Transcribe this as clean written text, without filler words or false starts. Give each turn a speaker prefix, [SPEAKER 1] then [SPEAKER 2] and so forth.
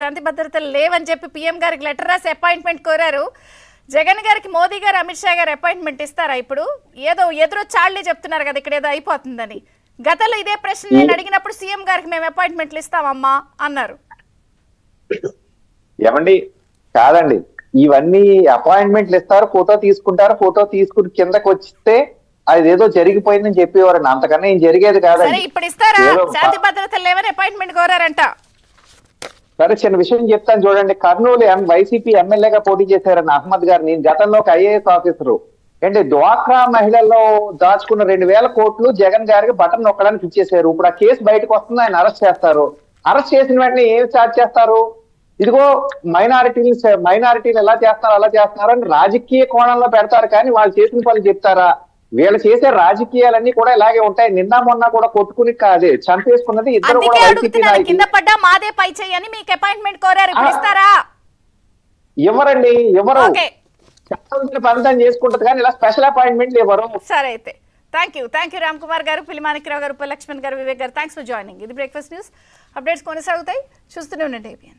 [SPEAKER 1] శాంతి భద్రతలు లేవని చెప్పి పీఎం గారికి లెటర్ రాసి అపాయింట్మెంట్ కోరారు. జగన్ గారికి మోదీ గారు అమిత్ షా గారు అపాయింట్మెంట్ ఇస్తారా? ఇప్పుడు ఏదో ఎదురు చాళ్లే చెప్తున్నారు కదా ఇక్కడ ఏదో అయిపోతుందని. గతంలో ఇదే ప్రశ్న నేను అడిగినప్పుడు సీఎం గారికి మేము అపాయింట్మెంట్లు ఇస్తామమ్మా అన్నారు.
[SPEAKER 2] ఏమండి కాదండి, ఇవన్నీ అపాయింట్మెంట్లు ఇస్తారు, ఫోటో తీసుకుంటారు, ఫోటో తీసుకుని కిందకి వస్తే అదేదో జరిగిపోయిందని చెప్పేవారండి. అంతకన్నా ఏం జరిగేది కాదండి.
[SPEAKER 1] ఇప్పుడు ఇస్తారా? శాంతి భద్రతలు లేవని అపాయింట్మెంట్ కోరారంట.
[SPEAKER 2] సరే, చిన్న విషయం చెప్తాను చూడండి. కర్నూలు వైసీపీ ఎమ్మెల్యేగా పోటీ చేశారన్న అహ్మద్ గారు, నేను గతంలో ఒక ఐఏఎస్ ఆఫీసరు ఏంటి డ్వాక్రా మహిళల్లో దాచుకున్న 2,000 కోట్లు జగన్ గారికి బటన్ నొక్కడానికి ఇచ్చేసారు. ఇప్పుడు ఆ కేసు బయటకు వస్తుంది, ఆయన అరెస్ట్ చేస్తారు. అరెస్ట్ చేసిన వెంటనే ఏం స్టార్ట్ చేస్తారు? ఇదిగో మైనారిటీలు ఎలా చేస్తారు అలా చేస్తున్నారు అని రాజకీయ కోణంలో పెడతారు, కానీ వాళ్ళు చేసిన పనులు చెప్తారా? వీళ్ళు చేసే రాజకీయాలన్నీ కూడా ఇలాగే ఉంటాయి. నిన్న మొన్న కూడా కొట్టుకుని కాదే చంపేసుకున్నది ఇద్దరు కూడా వైసీపీ నాయకులు.
[SPEAKER 1] కింద పడ్డా మాదే పై చేయని మీకు అపాయింట్మెంట్ కోరారు, ఇప్పుడు ఇస్తారా?
[SPEAKER 2] ఎవరండి? ఎవరు పనితం చేసుకుంటది కానీ ఇలా స్పెషల్ అపాయింట్మెంట్లు ఎవరు?
[SPEAKER 1] సరే అయితే థ్యాంక్ యూ రామ్ కుమార్ గారు, పిలిమాణిక్రావు గారు, ఉపలక్ష్మణ్ గారు, వివేక్ గారు, థ్యాంక్స్ ఫర్ జాయినింగ్. ఇది బ్రేక్ఫాస్ట్ న్యూస్. అప్డేట్స్ కొనసాగుతాయి, చూస్తూనే ఉండండి ABN.